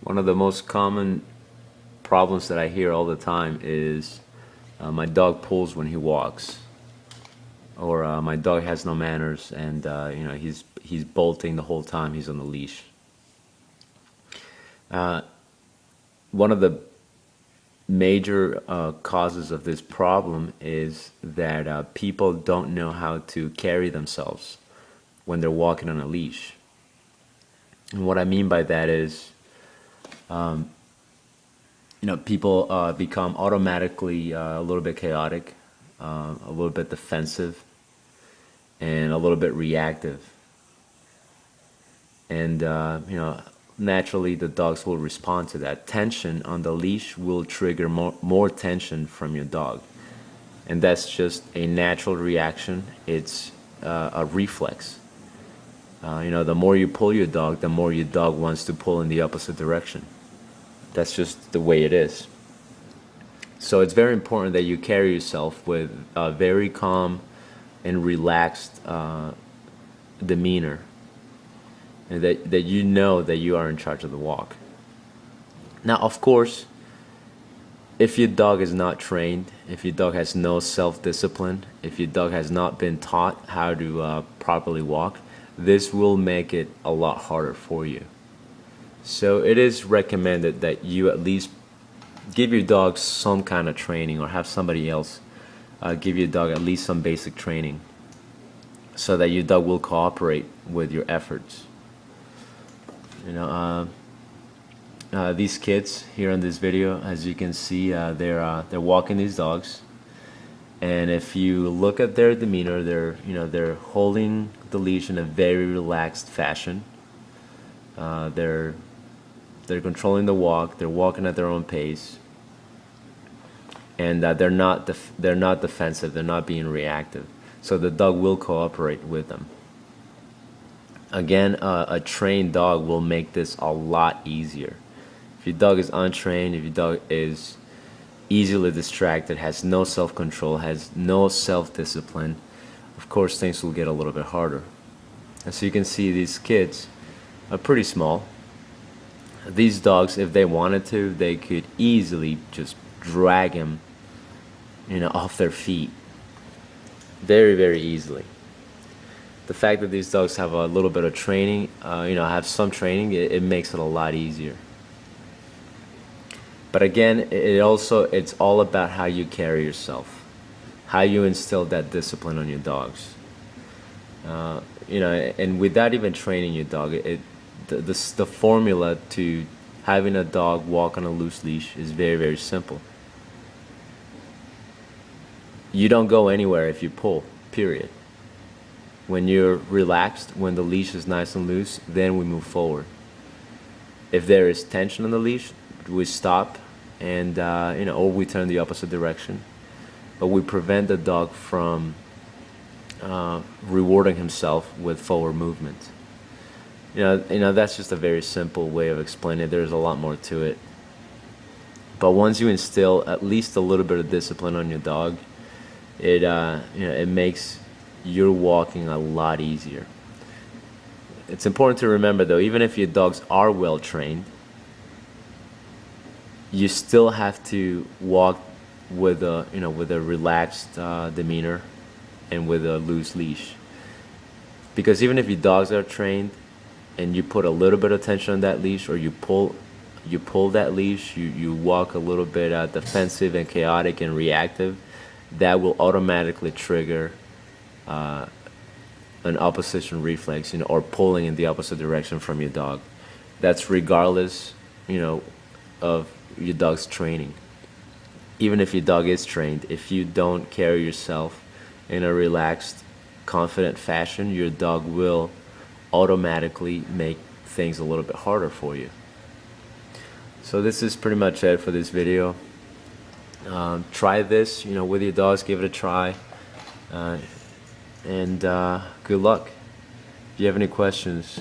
One of the most common problems that I hear all the time is my dog pulls when he walks, or my dog has no manners, and he's bolting the whole time he's on the leash. Uh, One of the major causes of this problem is that people don't know how to carry themselves when they're walking on a leash. And what I mean by that is, people become automatically a little bit chaotic, a little bit defensive, and a little bit reactive. And naturally the dogs will respond to that. Tension on the leash will trigger more tension from your dog, and that's just a natural reaction. It's a reflex. The more you pull your dog, the more your dog wants to pull in the opposite direction. That's just the way it is. So it's very important that you carry yourself with a very calm and relaxed demeanor, and that you know that you are in charge of the walk. Now, of course, if your dog is not trained, if your dog has no self-discipline, if your dog has not been taught how to properly walk, this will make it a lot harder for you. So it is recommended that you at least give your dog some kind of training, or have somebody else give your dog at least some basic training, so that your dog will cooperate with your efforts. These kids here in this video, as you can see, they're walking these dogs, and if you look at their demeanor, they're holding the leash in a very relaxed fashion. They're controlling the walk. They're walking at their own pace, and they're not defensive. They're not being reactive. So the dog will cooperate with them. Again, a trained dog will make this a lot easier. If your dog is untrained, if your dog is easily distracted, has no self-control, has no self-discipline, of course things will get a little bit harder. And so you can see these kids are pretty small. These dogs, if they wanted to, they could easily just drag him, off their feet very, very easily. The fact that these dogs have a little bit of training, have some training, it makes it a lot easier. But again, it's all about how you carry yourself, how you instill that discipline on your dogs. And without even training your dog, the formula to having a dog walk on a loose leash is very, very simple. You don't go anywhere if you pull, period. When you're relaxed, when the leash is nice and loose, then we move forward. If there is tension on the leash, we stop, and or we turn the opposite direction. But we prevent the dog from rewarding himself with forward movement. That's just a very simple way of explaining it. There's a lot more to it. But once you instill at least a little bit of discipline on your dog, it makes your walking a lot easier. It's important to remember, though, even if your dogs are well trained, you still have to walk with a relaxed demeanor and with a loose leash. Because even if your dogs are trained and you put a little bit of tension on that leash, or you pull that leash, you walk a little bit defensive and chaotic and reactive, that will automatically trigger an opposition reflex, or pulling in the opposite direction from your dog. That's regardless, of your dog's training. Even if your dog is trained, if you don't carry yourself in a relaxed, confident fashion, your dog will automatically make things a little bit harder for you. So this is pretty much it for this video. Try this, with your dogs. Give it a try, and good luck. If you have any questions,